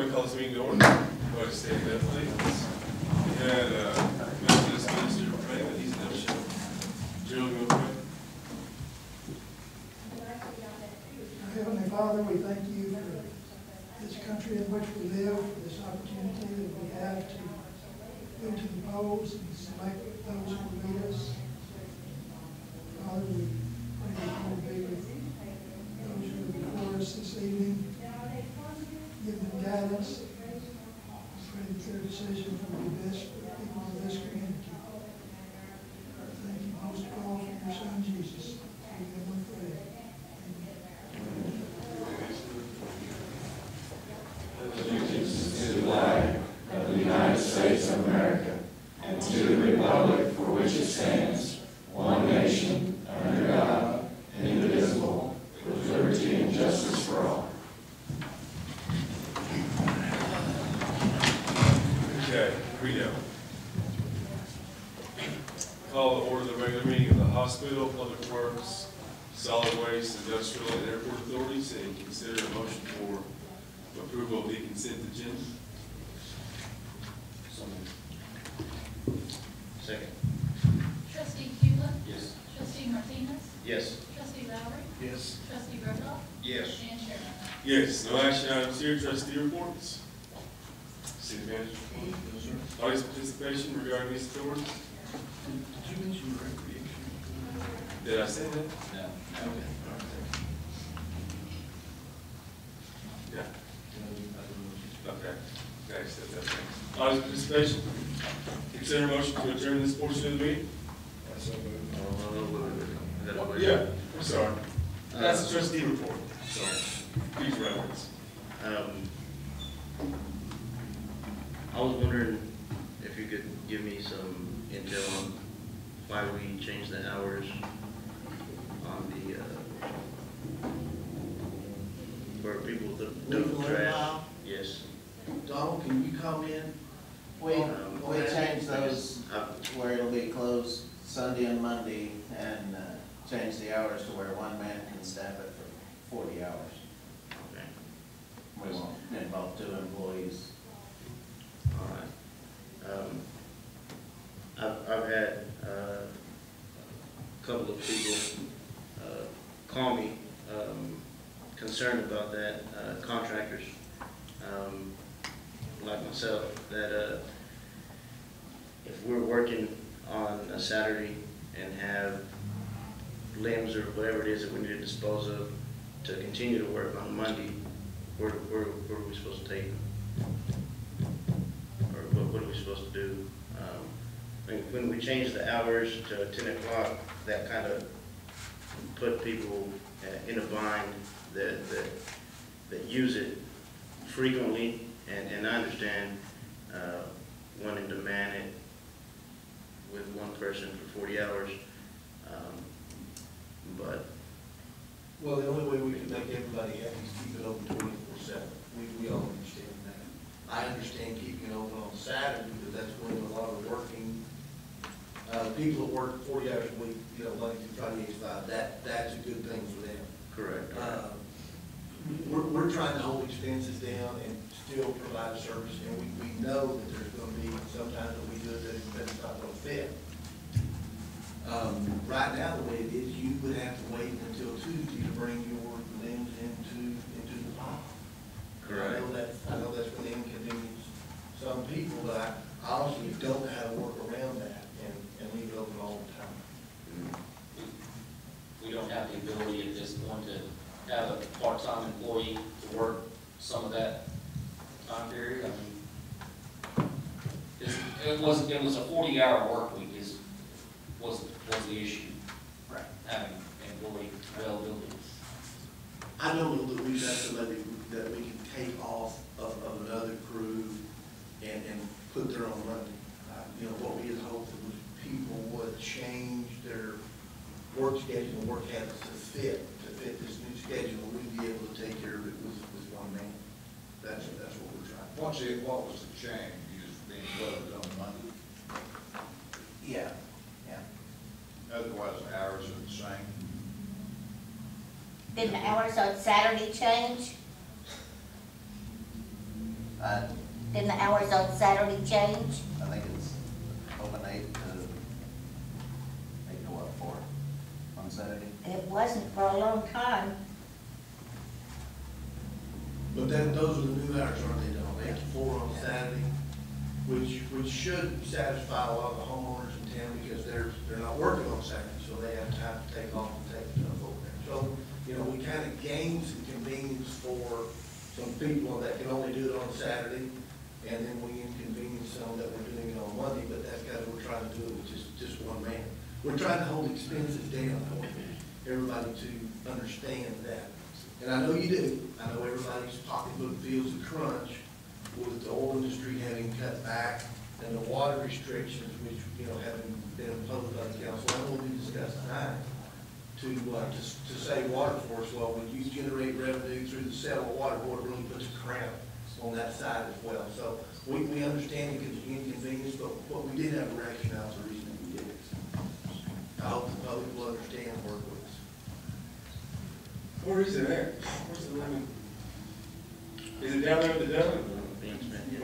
Call this meeting to order. Go ahead and stand up, please. We had Methodist minister pray, but he's no show. Gerald, you want to pray? Heavenly Father, we thank you for this country in which we live, for this opportunity that we have to go to the polls and select those who will lead us. Father, we pray that you will be with those who are before us this evening. Give them guidance. Pray that their decisions will be best for the people of this community. Thank you most of all for your Son, Jesus. In him we pray. Allegiance to the flag of the United States of America and to the republic for which it stands, one nation, under God, indivisible, with liberty and justice for all. Okay, here we go. Call to order the regular meeting of the hospital, public works, solid waste, industrial, and airport authorities, and consider a motion for approval of the consent agenda. Second. Trustee Hewlett? Yes. Trustee Martinez? Yes. Trustee Lowry? Yes. Trustee Randolph? Yes. And Chairman? Yes, no action items here. Trustee reports. City manager report. Audience participation regarding these authorities. Did you mention recreation? Did I say that? No. Yeah. Okay. Okay, so that's next. Audience participation. Consider a motion to adjourn this portion of the meeting. Yeah, I'm sorry. That's the trustee report, so please reference. I was wondering if you could give me some intel on why we changed the hours on the, for people that dump trash. Yes. Donald, can you come in? We changed those where it'll be closed Sunday and Monday and change the hours to where one man can staff it for 40 hours. Okay. We won't involve 2 employees. All right. I've had a couple of people call me concerned about that, contractors like myself, that if we're working on a Saturday and have limbs or whatever it is that we need to dispose of to continue to work on Monday, where are we supposed to take them? Or what are we supposed to do? When we changed the hours to 10 o'clock, that kind of put people in a bind that use it frequently, and I understand wanting to man it with one person for 40 hours, but well, the only way we can make everybody happy is keep it open 24/7. We all understand that. I understand keeping it open on Saturday, but that's when a lot of working people that work 40 hours a week, Monday through Friday, 8 to 5. That's a good thing for them. correct. We're trying to hold expenses down and still provide a service, and we know that there's going to be sometimes that we do it that it's not going to fit. Right now, the way it is, you would have to wait until Tuesday to bring your limbs into the pile. Correct. I know that's going to inconvenience some people, but I honestly don't know how to work around that and leave it open all the time. We don't have the ability at this point to have a part-time employee to work some of that time period. I mean, it was a 40-hour work week was the issue. Right. Having employee availability. I don't know that we've got somebody that we can take off of another crew and put their own Monday. What we had hoped was people would change their work schedule and work habits to fit this new schedule. We'd be able to take care of it with one man. That's what we're trying. What was the change? You just being closed on Monday? Yeah. Otherwise, the hours are the same. Did the hours on Saturday change? Then the hours on Saturday change? I think it's open 8 to what, 4 on Saturday? It wasn't for a long time. But then those are the new hours, aren't they, Don? 8 to 4 on Saturday, which should satisfy a lot of the homeowners in town because they're not working on Saturday, so they have time to take off and take stuff over there. So, you know, we kind of gain some convenience for some people that can only do it on Saturday, and then we inconvenience some that we're doing it on Monday, but that's kind of what we're trying to do it with just one man. We're trying to hold expenses down. I want everybody to understand that. And I know you do. I know everybody's pocketbook feels the crunch with the oil industry having cut back and the water restrictions, which, you know, haven't been imposed by the council. I know we discussed tonight to say water for us, well, when you generate revenue through the sale of water, board really puts a crown on that side as well. So we understand the inconvenience, but we did have to recognize the reason that we did it. I hope the public will understand and work with us. Where is it at? Where's the lemon? Is it down there at the deli?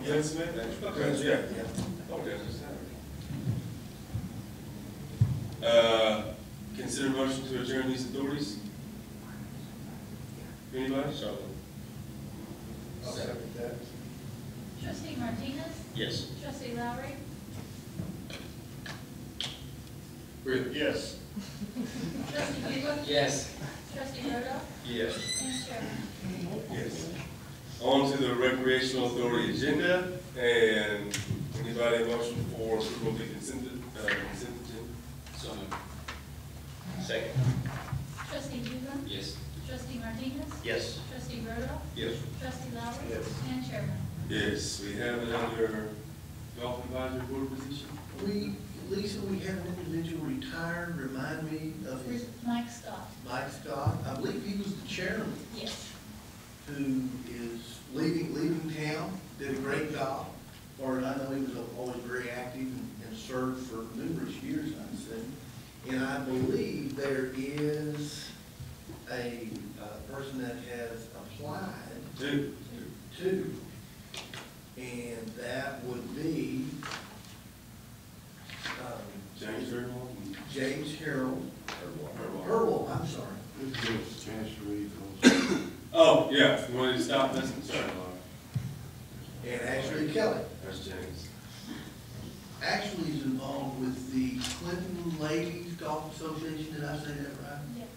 Ben Smith? Okay, yeah. Okay, that's Saturday. Consider motion to adjourn these authorities? Anybody? So. I'll second that. Trustee Martinez? Yes. Trustee Lowry? Yes. Trustee Huber? Yes. Trustee Rodo? Yes. And Chairman? Yes. On to the recreational authority agenda, and anybody have a motion for approval of the consent agenda? So moved. Second. Trustee Huber? Yes. Trustee Martinez? Yes. Trustee Rodo? Yes. Trustee Lowry? Yes. And Chairman? Yes, we have it under golf advisory board position. Lisa, we had an individual retired, remind me of his, Mike Scott? Mike Scott. I believe he was the chairman Yes. who is leaving town, did a great job. Or I know he was always very active and served for numerous years, I'd say. And I believe there is a person that has applied. Two. And that would be James Fairmont. James Harold. I'm sorry. Oh, yeah, you wanted to stop this? Sorry. And Ashley Kelly. That's James. Ashley is involved with the Clinton Ladies Golf Association, did I say that right? Yeah.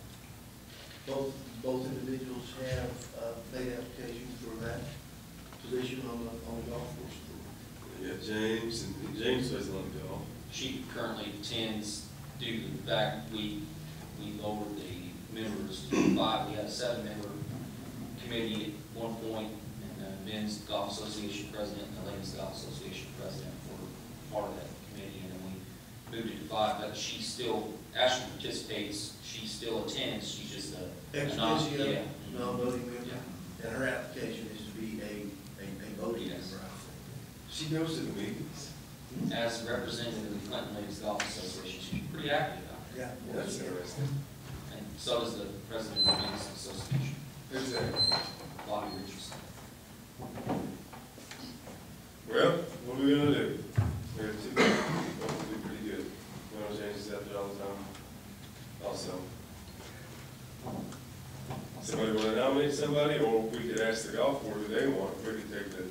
Both individuals have made applications for that position on the golf course. Yeah, James, and James doesn't want to go. She currently attends due to the fact we lowered the members to 5. We had a 7-member committee at one point, and the men's golf association president and the ladies golf association president were part of that committee, and then we moved it to 5. But she still, Ashley participates, she still attends, she's just a Ex-officio, yeah. non-voting member, Yeah. and her application is to be a voting member, Yes. I think. She goes to the meetings. As a representative of the Clinton Ladies Golf Association, she's pretty active out there. Yeah. That's interesting. And so is the president of the Men's Association, Exactly. Bobby Richardson. Well, what are we gonna do? We have two, hopefully pretty good. We don't change this after all the time. Also. Somebody wanna nominate somebody, or we could ask the golf board who they want, we could take the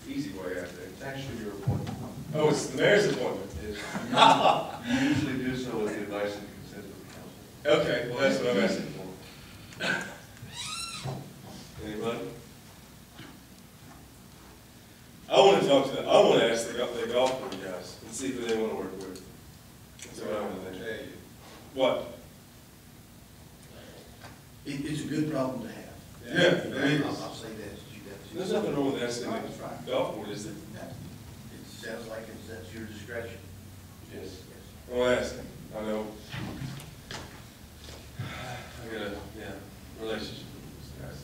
easy way, I think. It's actually your appointment. Oh, it's the mayor's appointment. You usually do so with the advice and consent of the council. Okay, well, that's what I'm asking for. Anybody? I wanna ask the golf board guys and see who they wanna work with. That's what I'm gonna think. What? It's a good problem to have. Yeah, it is. I'll say that, you got to. There's nothing wrong with asking That's the right. golf board, is there? It sounds like that's your discretion. Yes. I'll ask them. I know. I got a, relationship with those guys.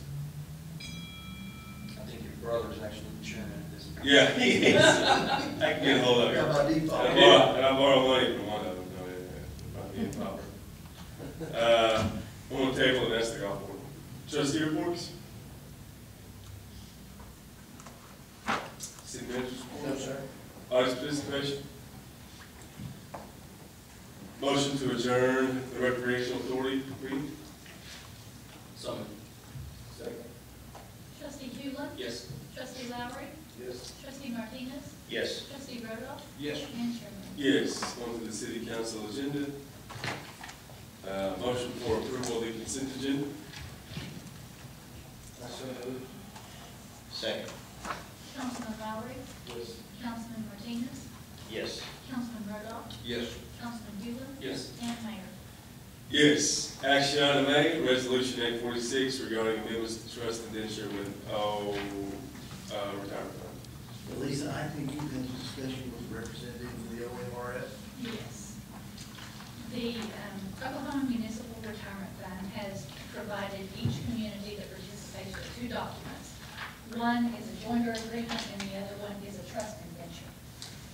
I think your brother's actually the chairman of this. Yeah, he is. I can get a hold of him. Yeah, by default. And I borrow money from one of them, no, yeah, being proper. I'm gonna table and ask the golf board. Trustee reports? city manager's report? No, sir. Audience participation? Motion to adjourn the recreational authority meeting? So, Second. Trustee Hewlett? yes. Trustee Lowry? Yes. Trustee Martinez? Yes. Trustee Rhoda? Yes. And Chairman? Yes, on to the city council agenda. Motion for approval of the consent agenda? Second. Councilman Lowry? Yes. Councilman Martinez? Yes. Councilman Rhoda? Yes. Councilman Hewlett? Yes. And Mayor? Yes. Action item A, resolution 846 regarding amendments to trust indenture with retirement fund. Lisa, I think you've been in discussion with the representative of the OMRF. Yes. The Oklahoma Municipal Retirement Fund has provided each community that participates with two documents. One is a joinder agreement and the other one is a trust indenture.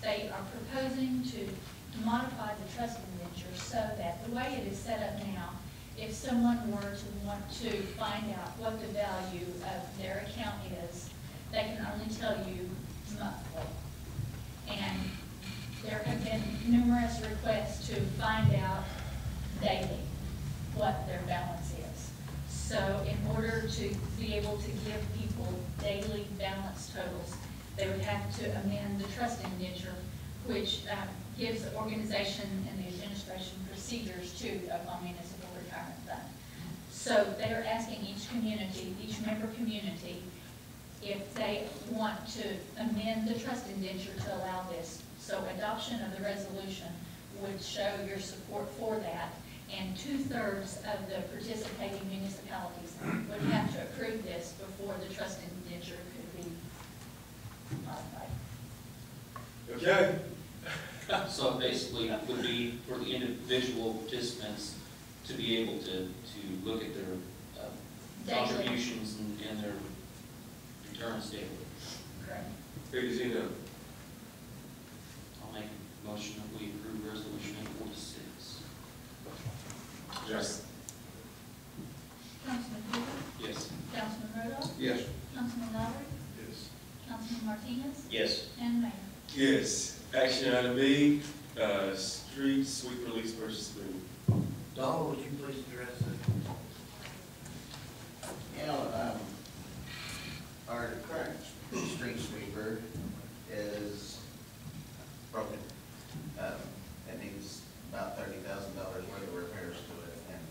They are proposing to modify the trust indenture so that the way it is set up now, if someone were to want to find out what the value of their account is, they can only tell you monthly. And there have been numerous requests to find out daily what their balance is. So in order to be able to give people daily balance totals, they would have to amend the trust indenture, which gives the organization and the administration procedures to the Oklahoma Municipal Retirement Fund. So they are asking each community, each member community, if they want to amend the trust indenture to allow this. So adoption of the resolution would show your support for that, and 2/3 of the participating municipalities would have to approve this before the trust indenture could be modified. Okay. So basically, it would be for the individual participants to be able to look at their Daily. contributions and their returns daily. Correct. Who does he know? I'll make a motion that we approve resolution 846. Yes. Councilman Hewlett? Yes. Councilman Rhoda? Yes. Councilman Lowry? Yes. Councilman Martinez? Yes. And Mayor? Yes. Action item B, street sweeper lease purchase agreement. Donald, would you please address it? You know, our current street sweeper is broken. It needs about $30,000 worth of repairs to it, and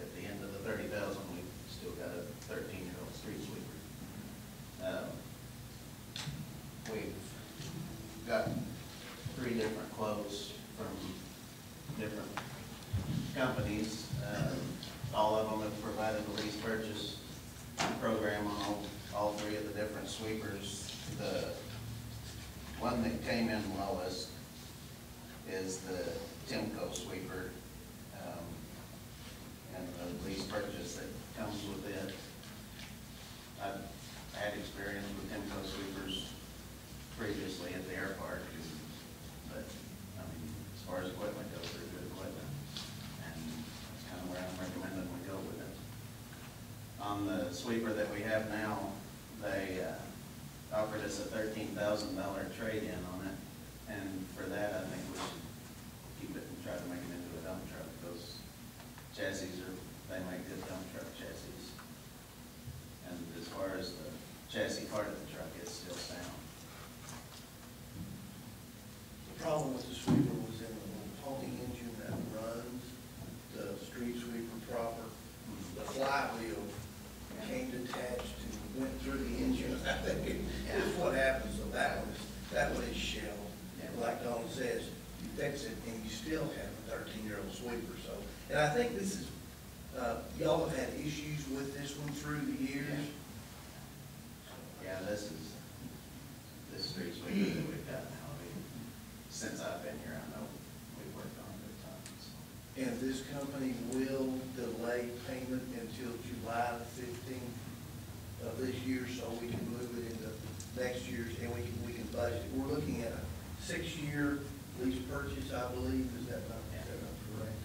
at the end of the $30,000, we've still got a 13-year-old street sweeper. We've got 3 different quotes from different companies. All of them have provided a lease purchase program on all 3 of the different sweepers. The one that came in lowest is the Timco sweeper, and the lease purchase that comes with it. I've had experience with Timco sweepers previously at the air park, but I mean, as far as equipment goes, they're good equipment, and that's kind of where I'm recommending we go with it. On the sweeper that we have now, they offered us a $13,000 trade-in on it, and for that, I think we should keep it and try to make it into a dump truck. Those chassis they make good dump truck chassis. And as far as the chassis part of the truck, it's still sound. The problem with the sweeper was in the little pony engine that runs the street sweeper proper. The flywheel came detached and went through the engine. I think that's what happened. So that one is shelled. And like Don says, you fix it and you still have a 13-year-old sweeper. So, and I think this is, y'all have had issues with this one through the years. Yeah, this street sweeper that we've got now, since I've been here, I know we've worked on it at times. And this company will delay payment until July the 15th of this year, so we can move it into next year's, and we can budget. We're looking at a 6-year lease purchase, I believe. Is that not correct?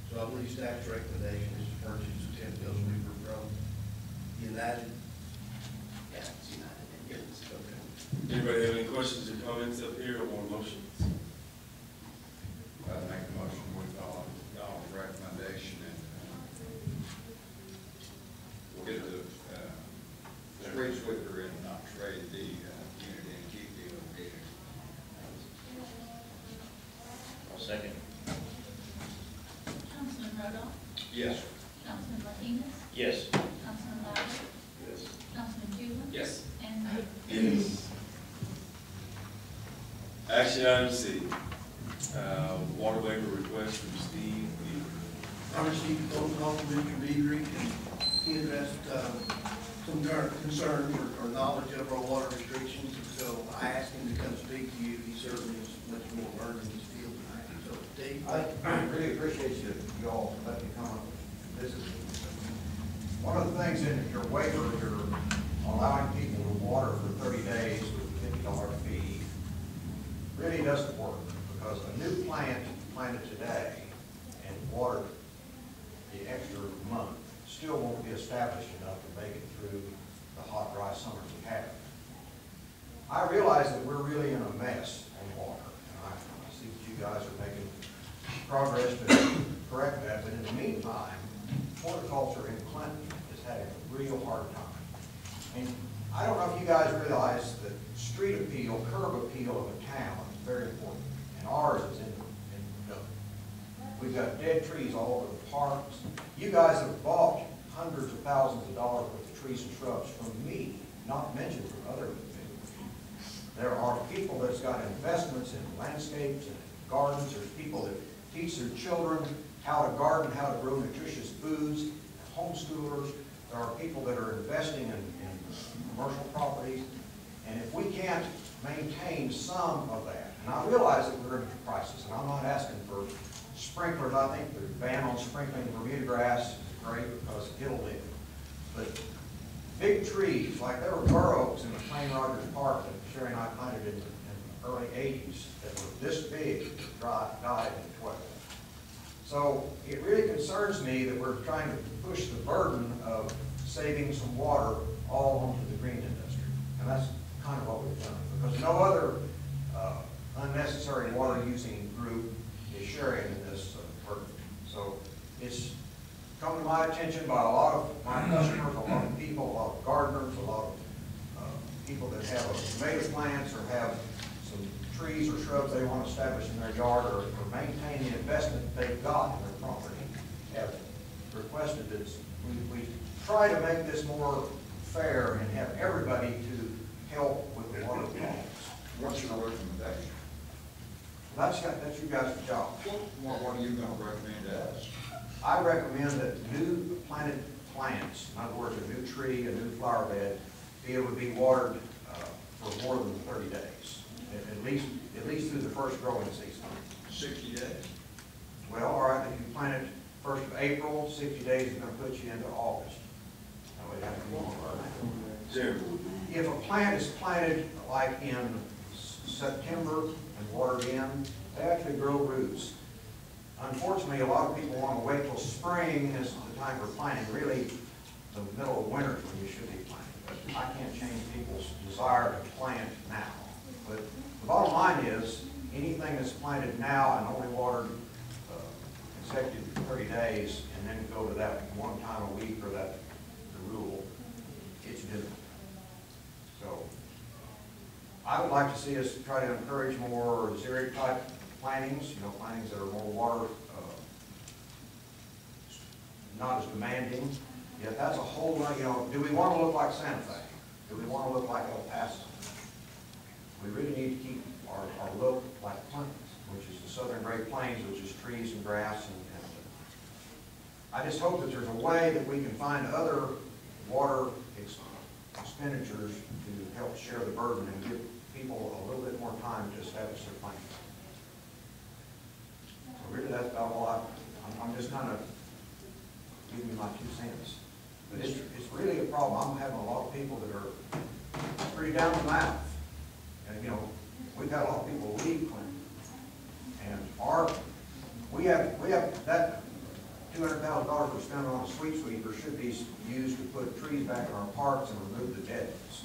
So I believe staff's recommendation is to purchase a Timco sweeper from United. Yeah, it's United and Givens. Anybody have any questions or comments up here or motions? I'd make a motion with Donald's recommendation and we'll get the street sweeper and not trade the unit and keep the located. I'll second. Councilman Rodoff? Yes. Councilman Martinez? Yes. Councilman Wiley? Yes. Councilman Huglen? Yes. And Mayor. Yes. Action item C, water waiver request from Steve. I received a phone call from Mr. Diedrich, and he addressed some concerns or knowledge of our water restrictions, and so I asked him to come speak to you. He certainly is much more learned in this field than I am. So, Dave? I really appreciate you all letting me come up. This is one of the things in your waiver, you're allowing people to water for 30 days with a $50 fee. Really doesn't work, because a new plant planted today and watered the extra month still won't be established enough to make it through the hot, dry summers we have. I realize that we're really in a mess on water, and I see that you guys are making progress to correct that, but in the meantime, horticulture in Clinton is having a real hard time. And I don't know if you guys realize that street appeal, curb appeal of a town is very important, and ours is in the we've got dead trees all over the parks. You guys have bought hundreds of thousands of dollars worth of trees and shrubs from me, not mentioned from other individuals. There are people that's got investments in landscapes and gardens. There's people that teach their children how to garden, how to grow nutritious foods, homeschoolers. There are people that are investing in commercial properties. And if we can't maintain some of that, and I realize that we're in a crisis, and I'm not asking for sprinklers. I think the ban on sprinkling Bermuda grass is great because it'll live. But big trees, like there were bur oaks in McLean Rogers Park that Sherry and I planted in the early 80s that were this big, died in 12. So it really concerns me that we're trying to push the burden of saving some water all onto the green industry. And that's kind of what we've done, because no other unnecessary water using group is sharing in this burden. So it's come to my attention by a lot of my customers, a lot of people, a lot of gardeners, a lot of people that have tomato plants or have some trees or shrubs they want to establish in their yard or maintain the investment they've got in their property, have requested that we try to make this more fair and have everybody to help with the water problems. What's your recommendation? That's you guys' job. What are you going to recommend to us? I recommend that new planted plants, in other words, a new tree, a new flower bed, be able to be watered for more than 30 days, at least through the first growing season. 60 days? Well, all right, if you plant it 1st of April, 60 days is going to put you into August. That way you have to be longer. Sure. If a plant is planted like in September and watered in, they actually grow roots. Unfortunately, a lot of people want to wait till spring is the time for planting. Really, the middle of winter is when you should be planting. But I can't change people's desire to plant now. But the bottom line is, anything that's planted now and only watered consecutive 30 days, and then go to that one time a week or the rule, it's new. So I would like to see us try to encourage more xeric type plantings, plantings that are more water, not as demanding. Yet that's a whole lot, do we want to look like Santa Fe? Do we want to look like El Paso? We really need to keep our look like Clinton, which is the southern Great Plains, which is trees and grass. And I just hope that there's a way that we can find other water expenditures to help share the burden and give people a little bit more time to establish their plans. So really that's about all I'm just kind of giving you my 2 cents. But it's really a problem. I'm having a lot of people that are pretty down the mouth. And we've had a lot of people leave Clinton. And we have that $200,000 we're spending on a street sweeper should be used to put trees back in our parks and remove the dead ones.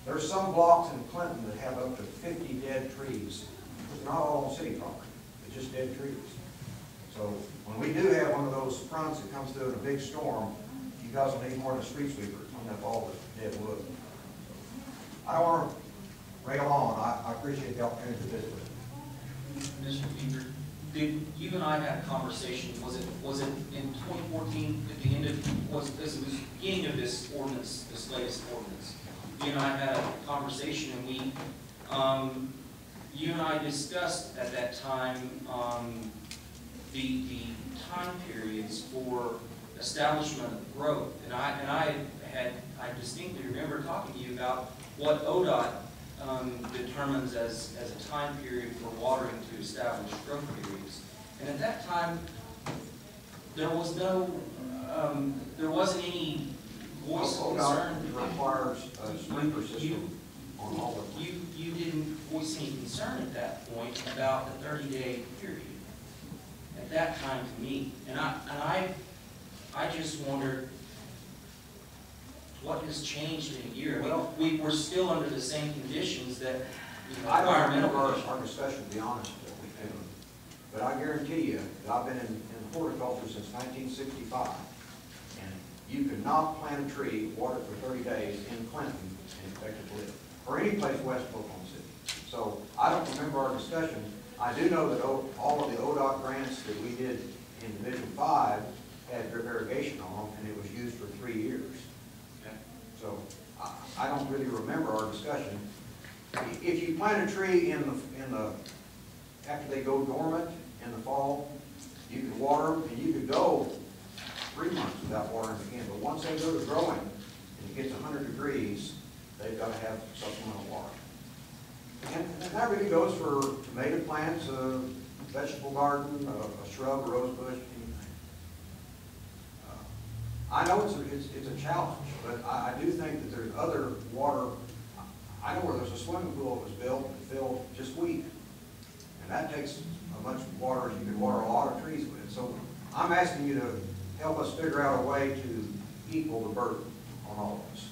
There's some blocks in Clinton that have up to 50 dead trees. It's not all on city property, it's just dead trees. So when we do have one of those fronts that comes through in a big storm, you guys will need more than a street sweeper to clean up all the dead wood. I don't want to rail on. I appreciate the opportunity to visit with you. Mr. Weaver, did you and I have a conversation, was it in 2014, at the end of, was this the beginning of this ordinance, this latest ordinance? You and I had a conversation, and we, you and I discussed at that time, the time periods for establishment of growth, and I distinctly remember talking to you about what ODOT determines as a time period for watering to establish growth periods. And at that time, there was no, there wasn't any voice of concern. ODOT requires a sprinkler system on all of them. You didn't voice any concern at that point about the 30-day period at that time to me. And I just wondered, what has changed in a year? Well, we were still under the same conditions that, you know, I don't environmental remember conditions. our discussion, to be honest with you, but I guarantee you that I've been in horticulture since 1965, and you could not plant a tree, water it for 30 days in Clinton and expect it to live, or any place west of Oklahoma City. So I don't remember our discussion. I do know that all of the ODOT grants that we did in Division 5 had drip irrigation on them, and it was used for 3 years. So I don't really remember our discussion. If you plant a tree after they go dormant in the fall, you can water them, and you could go 3 months without watering them again. But once they go to growing and it gets 100 degrees, they've got to have supplemental water. And that really goes for tomato plants, a vegetable garden, a shrub, a rose bush, anything. I know it's a challenge, but I do think that there's other water. I know where there's a swimming pool that was built and filled just wheat, and that takes as much water as you can water a lot of trees with. So I'm asking you to help us figure out a way to equal the burden on all of us.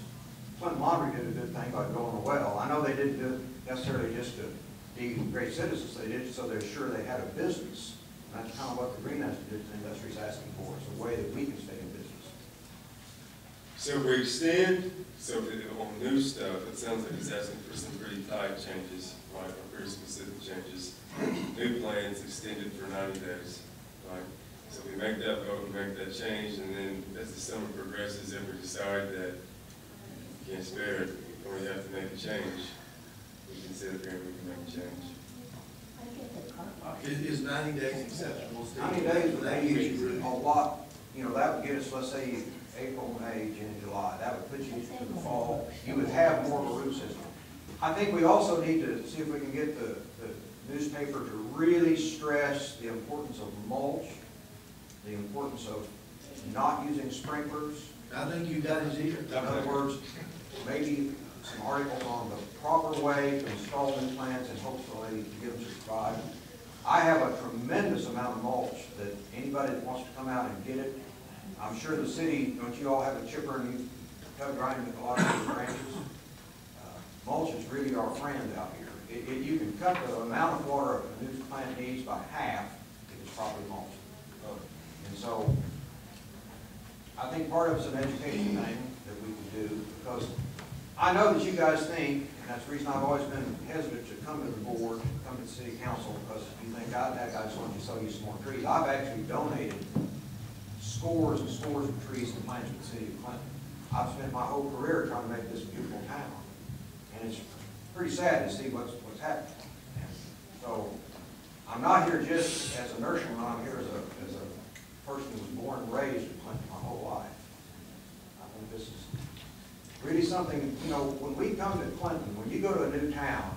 Clinton Laundry did a good thing by going a well. I know they didn't do it necessarily just to be great citizens. They did it so they're sure they had a business. And that's kind of what the green industry is asking for. It's a way that we can stay in business. So if we extend, on new stuff, it sounds like it's asking for some pretty tight changes, right, or pretty specific changes. New plans extended for 90 days, right? So we make that vote, we make that change, and then as the summer progresses, if we decide that you can't spare it, or we have to make a change, we can sit up here and we can make a change. Is 90 days acceptable? 90 days would age a lot, you know, that would get us, let's say, April, May, June, July. That would put you to the fall. You would have more of a root system. I think we also need to see if we can get the newspaper to really stress the importance of mulch, the importance of not using sprinklers. I think you got his ear. In other words, maybe some articles on the proper way to install new plants and hopefully to get them to survive. I have a tremendous amount of mulch that anybody that wants to come out and get it, I'm sure the city, don't you all have a chipper and you cut grind a lot of these branches? Mulch is really our friend out here. You can cut the amount of water a new plant needs by half if it's properly mulched. And so I think part of it's an education thing that we can do, because I know that you guys think, and that's the reason I've always been hesitant to come to the board, come to the city council, because you think, God, that guy just wants to sell you some more trees. I've actually donated scores and scores of trees and plants to the city of Clinton. I've spent my whole career trying to make this a beautiful town. And it's pretty sad to see what's happening. And so I'm not here just as a nurseryman, I'm here as a person who was born and raised in Clinton my whole life. I think this is really something, you know, when we come to Clinton, when you go to a new town,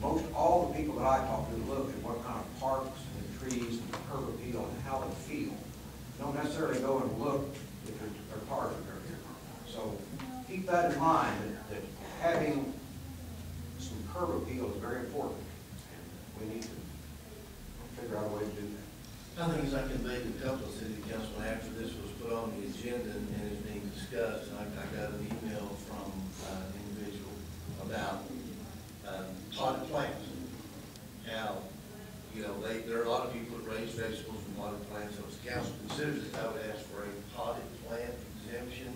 most all the people that I talk to look at what kind of parks and trees and curb appeal and how they feel. Don't necessarily go and look if their cars are there. So keep that in mind, that having some curb appeal is very important. And we need to figure out a way to do that. I think as I conveyed to a couple of city council after this was put on the agenda and is being discussed, I got an email from an individual about potted plants. How, you know, there are a lot of people that raise vegetables from potted plants, so if the council considers it, I would ask for a potted plant exemption.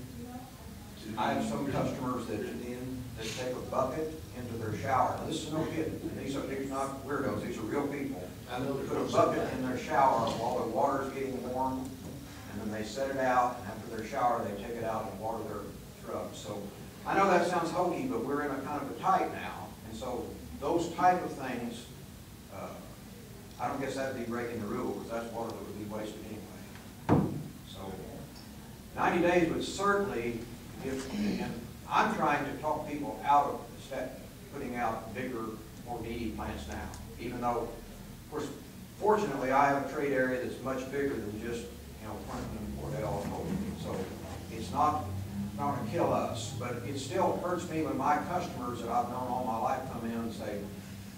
I have some customers that take a bucket into their shower. Now, this is no kidding. These are not weirdos. These are real people. I know They put a bucket in their shower while the water's getting warm, and then they set it out, and after their shower, they take it out and water their shrubs. So I know that sounds hokey, but we're in a kind of a tight now, and so those type of things, I don't guess that'd be breaking the rule, because that's water that would be wasted anyway. So 90 days would certainly give, and I'm trying to talk people out of putting out bigger, more needy plants now, even though, of course, fortunately, I have a trade area that's much bigger than just, you know, Clinton and Cordell and Hogan. So it's not going to kill us, but it still hurts me when my customers that I've known all my life come in and say,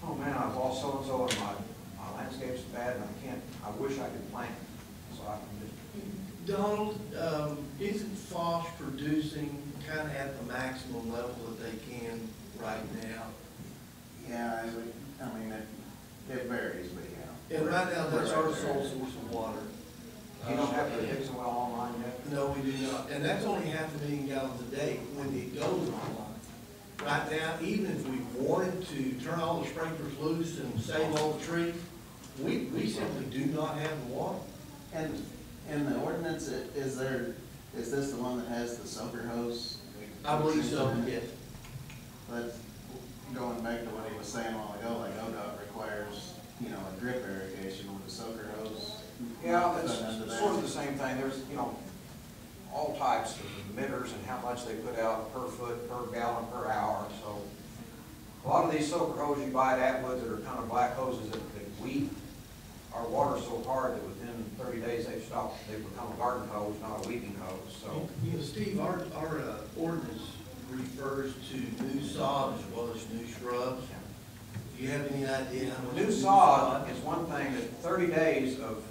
oh man, I've lost so-and-so and my landscape's bad and I wish I could plant. So I can just. Donald, isn't Foch producing kind of at the maximum level that they can right now? Yeah, I mean, it varies, but yeah. And right now, that's our sole source of water. You don't have the Dixon well online yet? No, we do not. And that's only 500,000 gallons a day when it goes online. Right now, even if we wanted to turn all the sprinklers loose and save all the trees, we simply do not have the water. And in the ordinance, is this the one that has the soaker hose? I believe so, yes. But going back to what he was saying a while ago, like ODOT requires, you know, a drip irrigation with a soaker hose. Yeah, it's sort of the same thing. There's, you know, all types of emitters and how much they put out per foot, per gallon, per hour. So a lot of these soaker hoses you buy at Atwood that are kind of black hoses that weep our water so hard that within 30 days they've become a garden hose, not a weeping hose. So, You know, Steve, our ordinance refers to new sod as well as new shrubs. Do you have any idea how much? new sod is one thing that 30 days of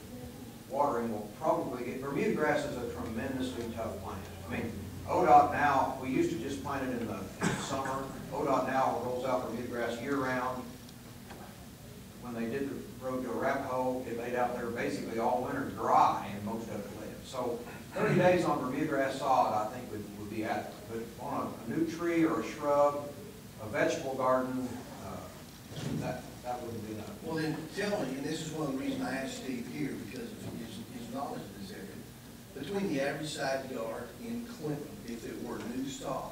watering will probably get. Bermuda grass is a tremendously tough plant. I mean, ODOT now, we used to just plant it in the summer. ODOT now rolls out Bermuda grass year round. When they did the road to Arapahoe, it laid out there basically all winter dry and most of it lived. So 30 days on Bermuda grass sod, I think would be adequate. But on a new tree or a shrub, a vegetable garden, that wouldn't be enough. Well, then tell me, and this is one of the reasons I asked Steve here, because of his knowledge of this area. Between the average side yard in Clinton, if it were new sod,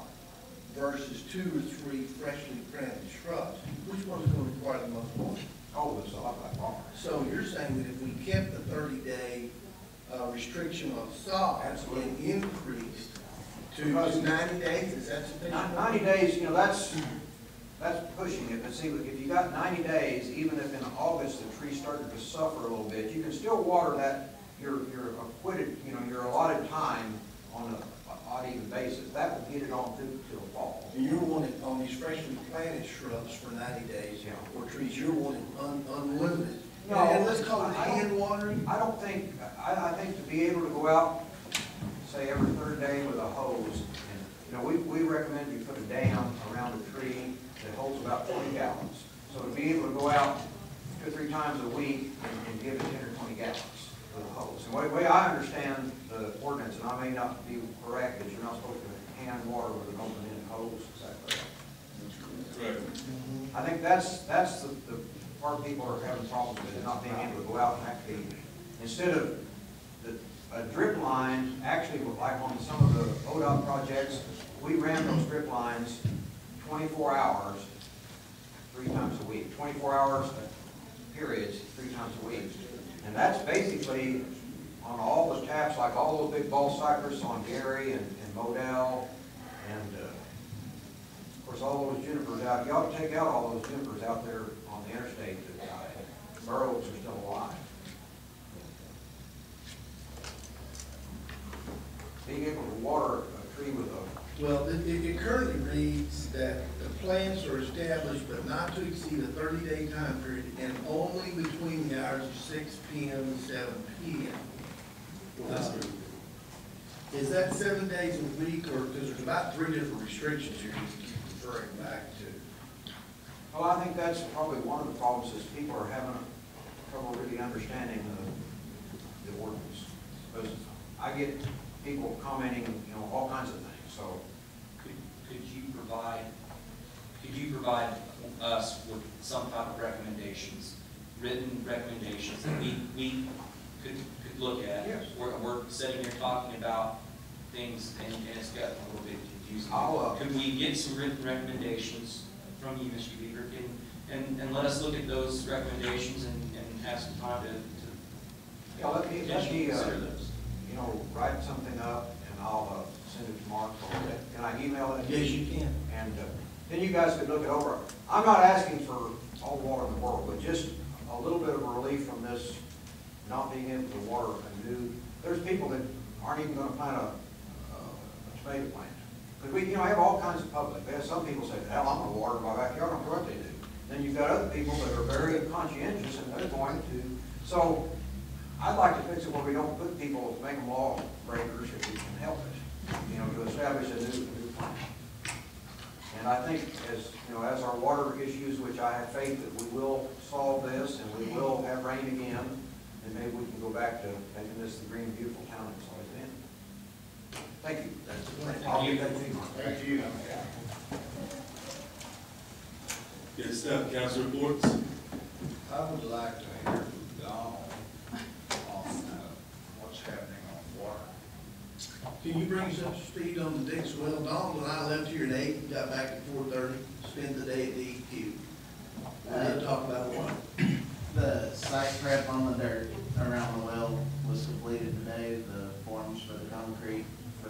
versus 2 or 3 freshly planted shrubs, which one's going to require the most water? Oh, it's a lot by far. So you're saying that if we kept the 30-day restriction on sod and increased to 90 days, is that sufficient? 90 days, you know, that's pushing it. But see, if you got 90 days, even if in August the trees started to suffer a little bit, you can still water that, your acquitted, you know, your allotted time on an odd even basis. That will get it on through to the fall. And you're wanting, on these freshly planted shrubs for 90 days, Yeah. or trees, you're wanting unlimited. No, And let's call it hand watering. I don't think, I think to be able to go out, say every third day with a hose, and, you know, we recommend you put a dam around the tree that holds about 20 gallons. So to be able to go out 2 or 3 times a week and give it 10 or 20 gallons with a hose. And the way I understand the ordinance, and I may not be correct, is you're not supposed to hand water with an open-ended hose. Is that correct? Correct. I think that's the part people are having problems with, not being able to go out and actually, instead of a drip line, actually, like on some of the ODOT projects, we ran those drip lines 24 hours, 3 times a week, 24 hours periods, 3 times a week. And that's basically on all the taps, like all those big ball cypress on Gary and Modell, and of course all those junipers out. You ought to take out all those junipers out there on the interstate that burrows are still alive. Being able to water a tree with a Well, it currently reads that the plants are established but not to exceed a 30-day time period and only between the hours of 6 p.m. and 7 p.m. Is that 7 days a week, or, because there's about 3 different restrictions here you keep referring back to? Well, I think that's probably one of the problems is people are having trouble really understanding the ordinance. Because I get people commenting, you know, all kinds of things, so. Could you provide us with some type of recommendations, written recommendations that we could look at? Yes. We're sitting here talking about things and it's gotten a little bit confusing. Could we get some written recommendations from you, Mr. Beaver, and let us look at those recommendations and have some time to Yeah, let me consider those? you know, write something up and I'll send it to Mark. Can I email it? Yes, you can. And then you guys could look it over. I'm not asking for all the water in the world, but just a little bit of a relief from this not being able to water a new. There's people that aren't even going to plant a tomato plant. Because we, you know, have all kinds of public. There's some people say, hell, I'm going to water my backyard. I don't care what they do. Then you've got other people that are very conscientious and they're going to. So I'd like to fix it where we don't put people, make them law breakers if we can help it. You know, to establish a new plant. And I think as, you know, as our water issues, which I have faith that we will solve this and we will have rain again, and maybe we can go back to making this the green, beautiful town it's always been. Thank you. That's the plan. I'll give that to you. Thank you. Good stuff, council reports. I would like to hear from Donald on what's happening on water. Can you bring us up to speed on the Dix well? Donald and I left here at 8, got back at 4:30, spent the day at DEQ. We didn't talk about water. The site prep on the dirt around the well was completed today. The forms for the concrete for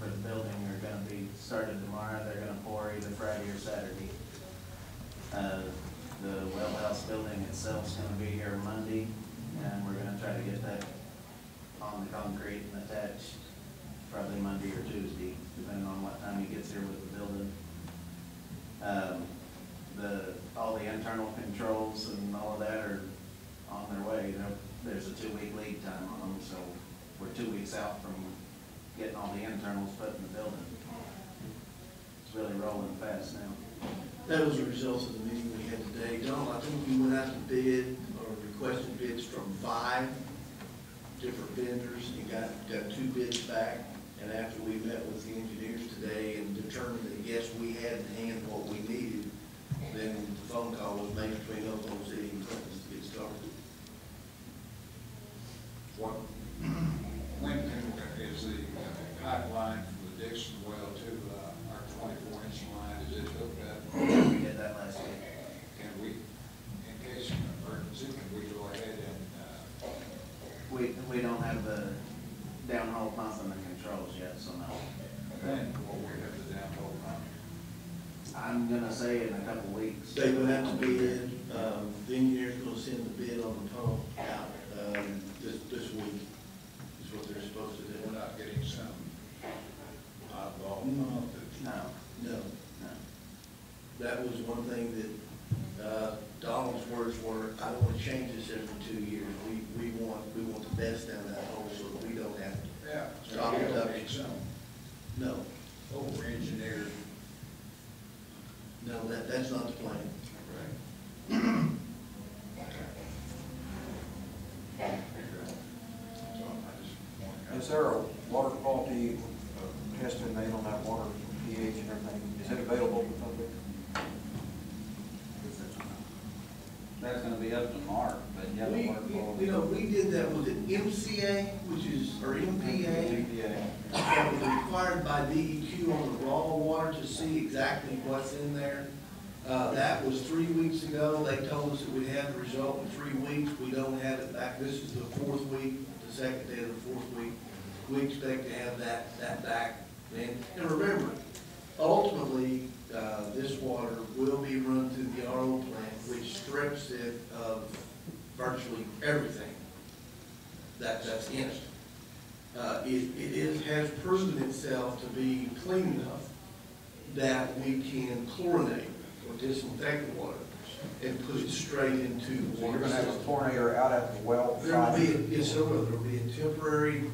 the building are gonna be started tomorrow. They're gonna pour either Friday or Saturday. The well house building itself is gonna be here Monday, and we're gonna try to get that on the concrete and attached probably Monday or Tuesday, depending on what time he gets here with the building. All the internal controls and all of that are on their way. There's a 2-week lead time on them, so we're 2 weeks out from getting all the internals put in the building. It's really rolling fast now. That was a result of the meeting we had today. Donald, I think you went out to bid or requested bids from 5 different vendors. You got 2 bids back. And after we met with the engineers today and determined that yes, we had in hand what we needed, then the phone call was made between Oklahoma City and Clinton to get started. When is the pipeline from the Dixon well to our 24-inch line, is it hooked up? We did that last week. Can we, in case of an emergency, can we go ahead and? We don't have the downhole pump and the controls yet, so no. Then will we have the downhole pump? I'm gonna say in a couple weeks. They will have to bid, the engineer's gonna send the bid on the pump out, this week, is what they're supposed to do. We're not getting some oddball pump that. No. No. That was one thing that, Donald's words were, I don't want to change this every 2 years. We want the best down that hole so that we don't have to. Yeah. Stop we it don't up. need some No, over-engineered. no, that's not the plan. Is there a water quality testing made on that water, pH and everything? Is it available to the public? That's gonna be up to Mark, but yeah, the water quality. We did that with an MCA, or MPA. That was required by DEQ on the raw water to see exactly what's in there. That was 3 weeks ago. They told us that we'd have the result in 3 weeks. We don't have it back. This is the 4th week, the second day of the 4th week. We expect to have that back then. And remember, ultimately, this water will be run through the RO plant, which strips it of virtually everything that's in it. It has proven itself to be clean enough that we can chlorinate or disinfect the water and put it straight into the So water you're gonna have a system. tornado out at the well There'll side? be, yes, there will. There'll be a temporary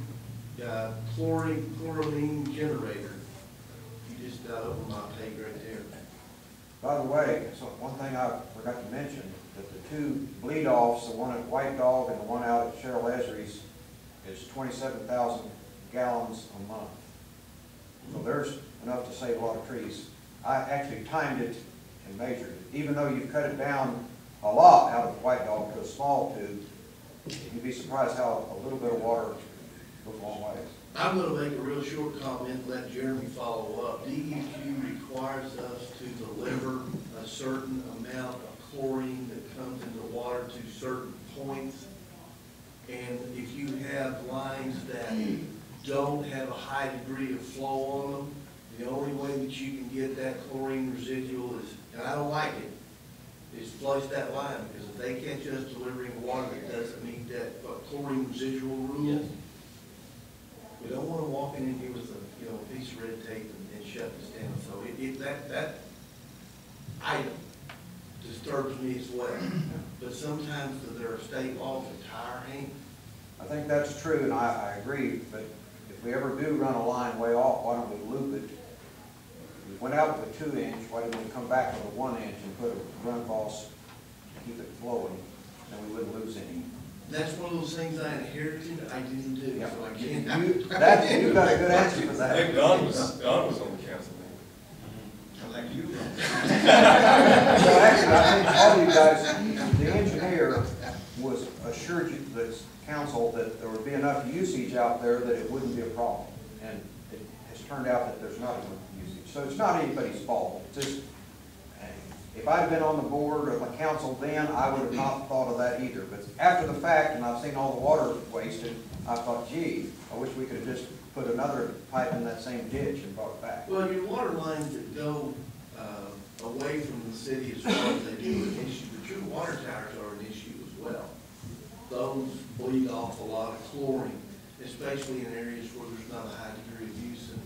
chloramine generator. You just got over my page right there. By the way, so one thing I forgot to mention, that the two bleed-offs, the one at White Dog and the one out at Cheryl Esri's, is 27,000 gallons a month. So there's enough to save a lot of trees. I actually timed it and measured it. Even though you've cut it down a lot out of White Dog to a small tube, you'd be surprised how a little bit of water goes a long ways. I'm gonna make a real short comment and let Jeremy follow up. DEQ requires us to deliver a certain amount of chlorine that comes into the water to certain points. And if you have lines that don't have a high degree of flow on them, the only way that you can get that chlorine residual is, and I don't like it, is flush that line. Because if they catch us delivering water that doesn't meet that chlorine residual rule, we don't want to walk in here with a piece of red tape and shut this down. So that item disturbs me as well. But sometimes there are state laws that tie our hands. I think that's true, and I agree, but if we ever do run a line way off, why don't we loop it? We went out with a 2-inch, why didn't we come back with a 1-inch and put a run boss to keep it flowing, then we wouldn't lose any. That's one of those things I inherited, I didn't do, Yeah. so I can't. You got a good answer for I that. think Don was on the council then. I think you. So actually, I think all you guys, the engineer was assured you, the council, that there would be enough usage out there that it wouldn't be a problem. And it has turned out that there's not enough usage. So it's not anybody's fault. It's just, if I'd been on the board or the council then, I would have not thought of that either. But after the fact, and I've seen all the water wasted, I thought, gee, I wish we could have just put another pipe in that same ditch and brought it back. Well, your water lines that go away from the city as far as they do an issue, but your water towers are an issue as well. Those bleed off a lot of chlorine, especially in areas where there's not a high degree of use. And,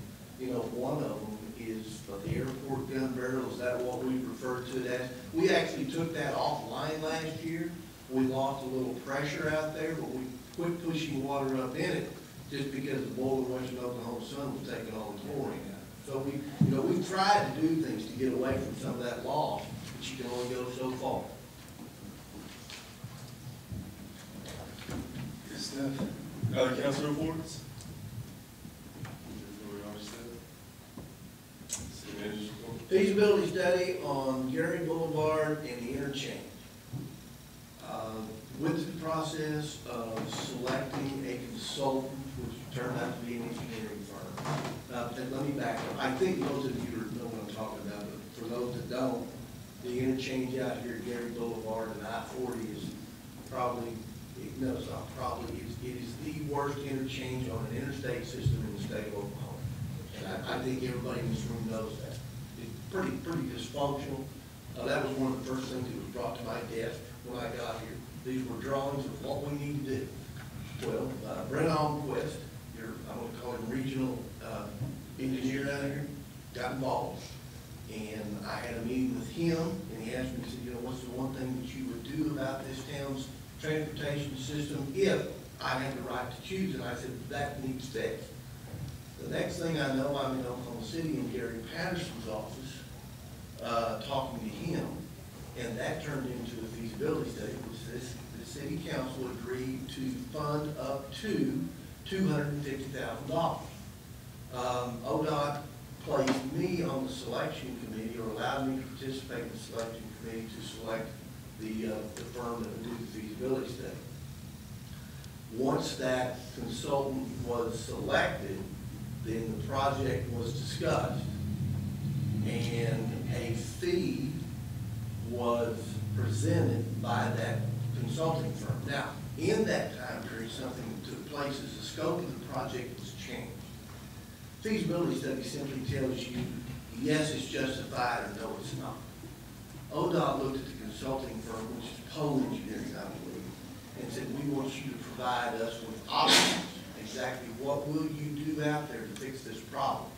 one of them is the airport gun barrel. Is that what we refer to it as? We actually took that offline last year. We lost a little pressure out there, but we quit pushing water up in it just because the boiler Western Oklahoma Sun was taking all the chlorine out. So we tried to do things to get away from some of that loss, but you can only go so far. Good stuff. Other council reports? Feasibility study on Gary Boulevard and the interchange. Went through the process of selecting a consultant, which turned out to be an engineering firm. But let me back up. I think most of you know what I'm talking about, but for those that don't, the interchange out here at Gary Boulevard and I-40 is probably, it is the worst interchange on an interstate system in the state of Oklahoma. And I think everybody in this room knows that. It's pretty dysfunctional. That was one of the first things that was brought to my desk when I got here. These were drawings of what we need to do. Well, Brent Almquist, I'm going to call him regional engineer out here, got involved. And I had a meeting with him, and he asked me, he said, what's the one thing that you would do about this town's transportation system if I had the right to choose? And I said, that needs fixed. The next thing I know, I'm in Oklahoma City in Gary Patterson's office, talking to him, and that turned into a feasibility study, which says the city council agreed to fund up to $250,000. ODOT placed me on the selection committee, or allowed me to participate in the selection committee to select the firm that would do the feasibility study. Once that consultant was selected, then the project was discussed, and a fee was presented by that consulting firm. Now, in that time period, something that took place is the scope of the project was changed. Feasibility study simply tells you, yes, it's justified, or no, it's not. ODOT looked at the consulting firm, which is Pole Engineering, I believe, and said, we want you to provide us with options. Exactly what will you do out there to fix this problem?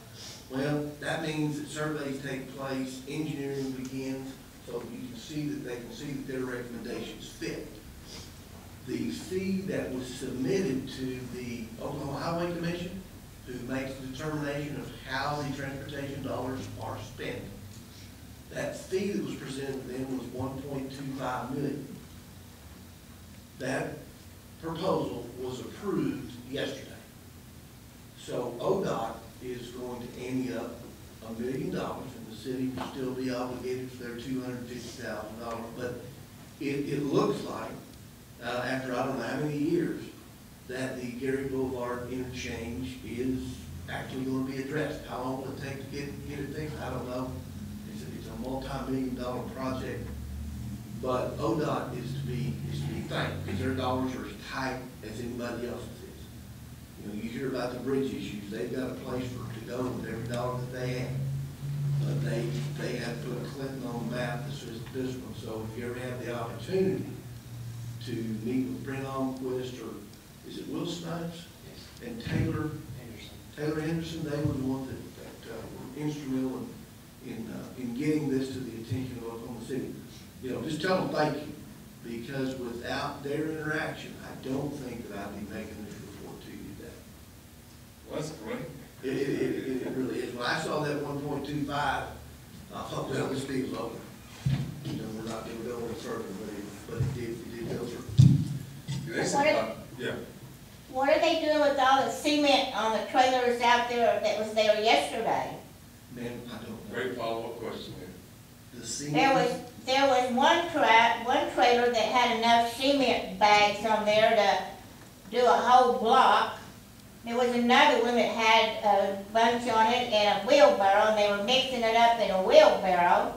Well, that means that surveys take place, engineering begins, so you can see that they can see that their recommendations fit. The fee that was submitted to the Oklahoma Highway Commission, who makes the determination of how the transportation dollars are spent, that fee that was presented to them was $1.25 million. That proposal was approved yesterday. So ODOT is going to ante up $1 million, and the city will still be obligated for their $250,000. But it looks like, after I don't know how many years, that the Gary Boulevard interchange is actually going to be addressed. How long will it take to get it fixed? I don't know. It's a multi-million-dollar project, but ODOT is to be thanked because their dollars are as tight as anybody else's is. You know, you hear about the bridge issues. They've got a place to go with every dollar that they have. But they have put Clinton on the map this one. So if you ever have the opportunity to meet with Brent Almquist, or is it Will Snipes? Yes. And Taylor Henderson, they were the ones that were instrumental in getting this to the attention of Oklahoma City. You know, just tell them thank you, because without their interaction, I don't think that I'd be making this report to you today. Well, that's great. It really is. When I saw that 1.25, I thought, well, this deal's over. You know, we're not going to go any further, but it did go through. Yeah. What are they doing with all the cement on the trailers out there that was there yesterday? Man, I don't know. Great follow-up question, man. The cement. There was one trailer that had enough cement bags on there to do a whole block. There was another one that had a bunch on it and a wheelbarrow, and they were mixing it up in a wheelbarrow.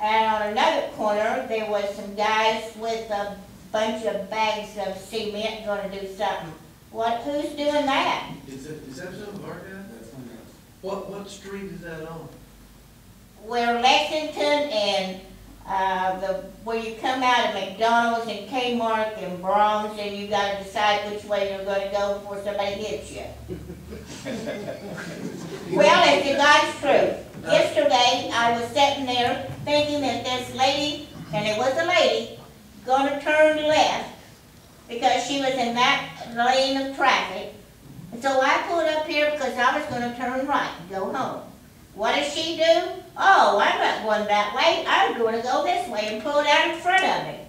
And on another corner, there was some guys with a bunch of bags of cement going to do something. Who's doing that? Is that some of our guys? What street is that on? Where Lexington and where you come out of McDonald's and Kmart and Brahms, and you got to decide which way you're going to go before somebody hits you. Well, it's the God's truth. Yesterday, I was sitting there thinking that this lady, and it was a lady, going to turn left because she was in that lane of traffic. And so I pulled up here because I was going to turn right and go home. What does she do? Oh, I'm not going that way. I'm going to go this way, and pull out in front of me.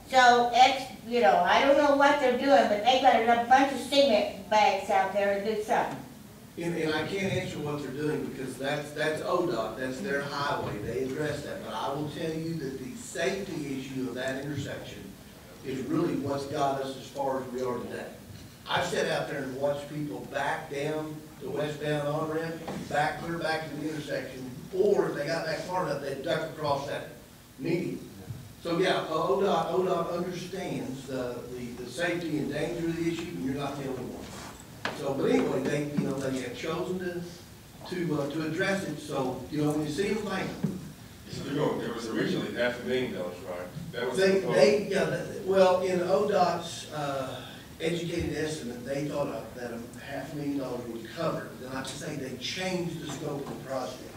So it's, you know, I don't know what they're doing, but they got a bunch of cement bags out there to do something. And I can't answer what they're doing because that's ODOT, that's their highway, they address that. But I will tell you that the safety issue of that intersection is really what's got us as far as we are today. I've sat out there and watched people back down the westbound on-ramp, clear back to the intersection, or if they got back far enough, they'd duck across that median. So yeah, ODOT understands the safety and danger of the issue, and you're not the only one. So, but anyway, they have chosen to address it. So, you know, when you see them, thank them. So there was originally $500,000, right? That was well, in ODOT's educated estimate, they thought that $500,000 would cover it. Then I have to say they changed the scope of the project,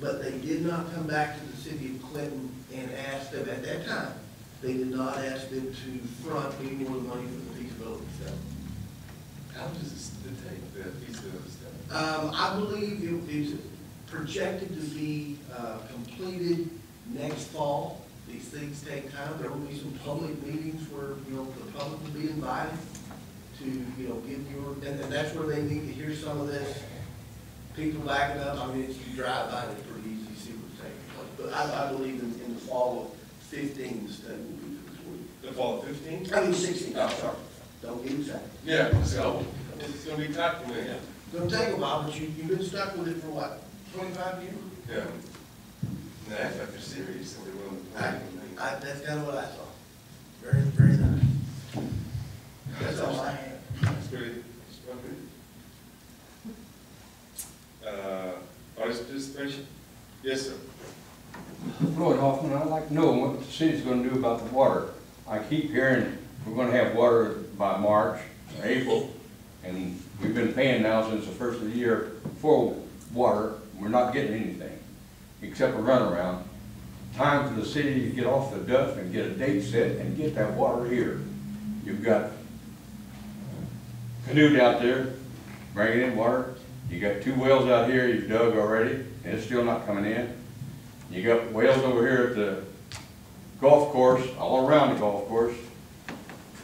but they did not come back to the city of Clinton and ask them at that time. They did not ask them to front any more money for the feasibility study. How long does it take, the feasibility study? I believe it's projected to be completed next fall. These things take time. There will be some public meetings where, you know, the public will be invited to, you know, give your, and that's where they need to hear some of this. People backing up. I mean, you drive by, it's pretty easy to see what's taking place. But I believe in the fall of 15, the study will be complete. The fall of 15? I mean 16, I'm sorry. Don't get excited. Yeah, so it's going to be tight for me. It's going to take a while, but you've been stuck with it for what, 25 years? Yeah. No, that's like they're serious and they're willing to play. That's kind of what I saw. Very, very nice. That's all I have. That's pretty, artist participation? Yes, sir. Floyd Hoffman, I'd like to know what the city's gonna do about the water. I keep hearing we're gonna have water by March or April, and we've been paying now since the first of the year for water, we're not getting anything, except a runaround. Time for the city to get off the duff and get a date set and get that water here. You've got Canute out there bringing in water. You got 2 wells out here you've dug already, and it's still not coming in. You got wells over here at the golf course, all around the golf course,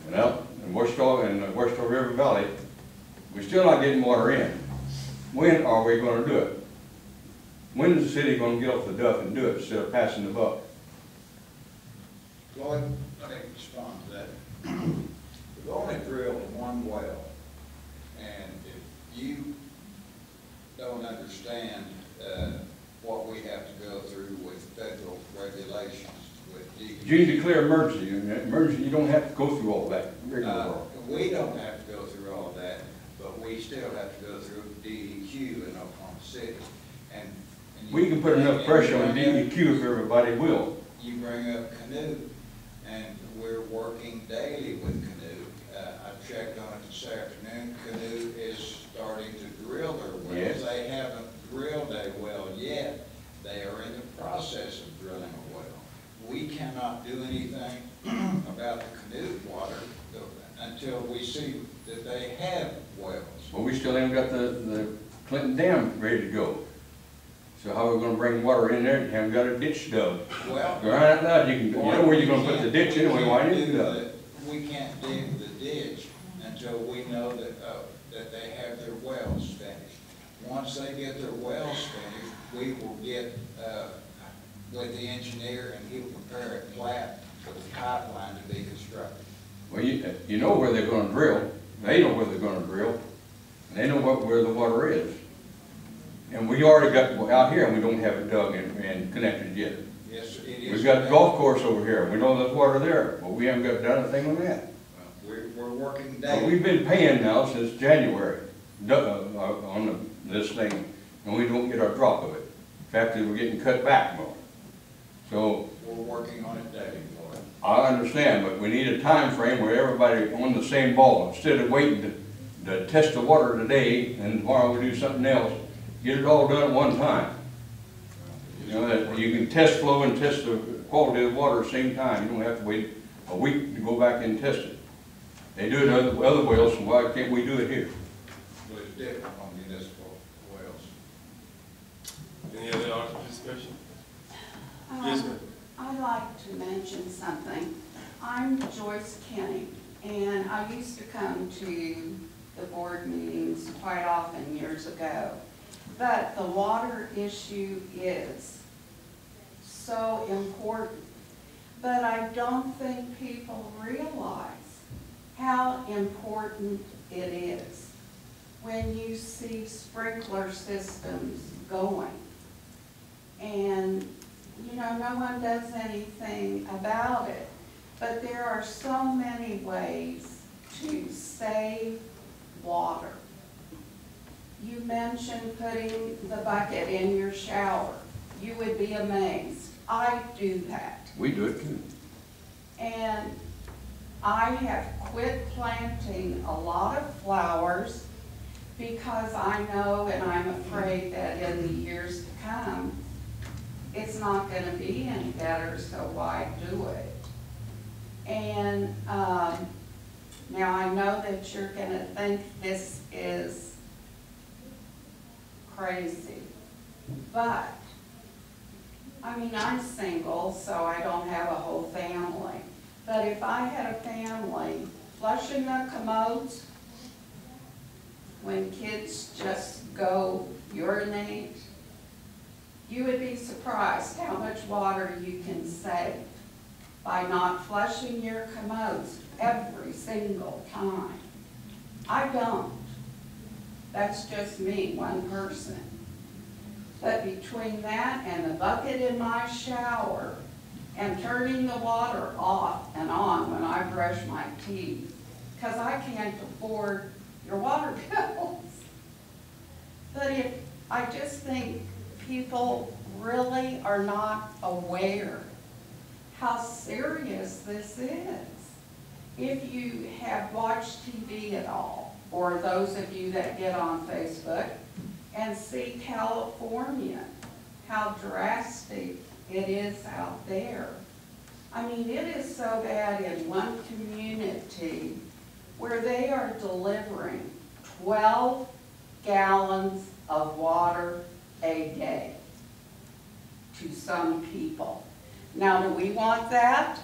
and up in Westall and the Westall River Valley. We're still not getting water in. When are we going to do it? When is the city going to get off the duff and do it instead of passing the buck? Lloyd, let me respond to that. We've only drilled 1 well, and if you don't understand what we have to go through with federal regulations, with DEQ. You declare emergency. Emergency, you don't have to go through all that. We don't have to go through all that, but we still have to go through DEQ in Oklahoma City. And we can put enough pressure on DEQ if everybody will. You bring up Canute, and we're working daily with Canute. I checked on it this afternoon. Canute is starting to drill their wells. Yes. They haven't drilled a well yet. They are in the process of drilling a well. We cannot do anything about the Canute water until we see that they have wells. Well, we still haven't got the Clinton Dam ready to go. So how are we gonna bring water in there? You haven't got a ditch dug. Well, right out loud, you know where you're gonna put the ditch in, why didn't you do it? We can't dig the ditch until we know that, that they have their wells finished. Once they get their wells finished, we will get, with the engineer, and he'll prepare a plat for the pipeline to be constructed. Well, you know where they're gonna drill. They know where they're gonna drill. And they know where the water is. And we already got out here, and we don't have it dug and connected yet. Yes, it is. We've got the golf course over here. We know there's water there, but we haven't got done anything on that. We're working But daily. we've been paying now since January on this thing, and we don't get our drop of it. In fact, we're getting cut back more. So We're working on it daily, Lloyd. I understand, but we need a time frame where everybody on the same ball, instead of waiting to test the water today and tomorrow we do something else. Get it all done at one time. You know, that you can test flow and test the quality of the water at the same time. You don't have to wait a week to go back and test it. They do it in other wells, so why can't we do it here? But it's different on municipal wells. Any other participation? Yes, ma'am. I'd like to mention something. I'm Joyce Kenny, and I used to come to the board meetings quite often years ago. But the water issue is so important. But I don't think people realize how important it is when you see sprinkler systems going. And, you know, no one does anything about it. But there are so many ways to save water. You mentioned putting the bucket in your shower. You would be amazed. I do that. We do it too. And I have quit planting a lot of flowers because I know and I'm afraid that in the years to come, it's not going to be any better, so why do it? And now I know that you're going to think this is crazy, but I mean, I'm single, so I don't have a whole family. But if I had a family, flushing the commodes, when kids just go urinate, you would be surprised how much water you can save by not flushing your commodes every single time. I don't. That's just me, one person. But between that and the bucket in my shower and turning the water off and on when I brush my teeth, because I can't afford your water bills. But I just think people really are not aware how serious this is. If you have watched TV at all, or those of you that get on Facebook and see California, how drastic it is out there. I mean, it is so bad in one community where they are delivering 12 gallons of water a day to some people. Now, do we want that?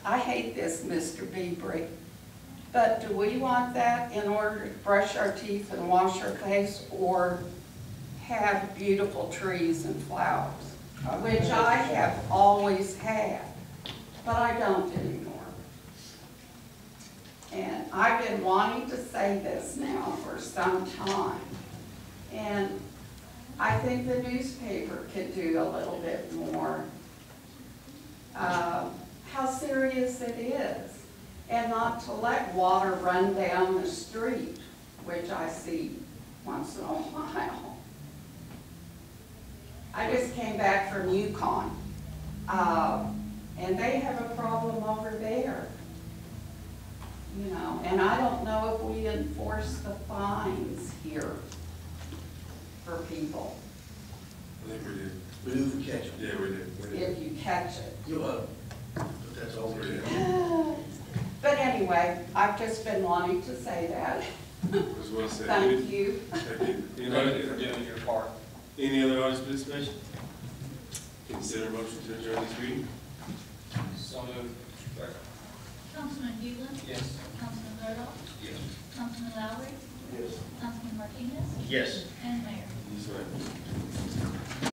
I hate this, Mr. Biebrey, but do we want that in order to brush our teeth and wash our face, or have beautiful trees and flowers, which I have always had, but I don't anymore. And I've been wanting to say this now for some time, and I think the newspaper could do a little bit more. How serious it is, and not to let water run down the street, which I see once in a while. I just came back from Yukon, and they have a problem over there. You know, and I don't know if we enforce the fines here for people. I think we did. We do for catch. Yeah, we did. If you catch it. But that's all we do. But anyway, I've just been wanting to say that. It was well said. Thank you. Thank you. Thank you for doing your part. Any other audience participation? Consider motion to adjourn this meeting. So moved. Councilman Huglen? Yes. Councilman Lerdo? Yes. Councilman Lowry? Yes. Councilman Martinez? Yes. And Mayor? Yes, ma'am.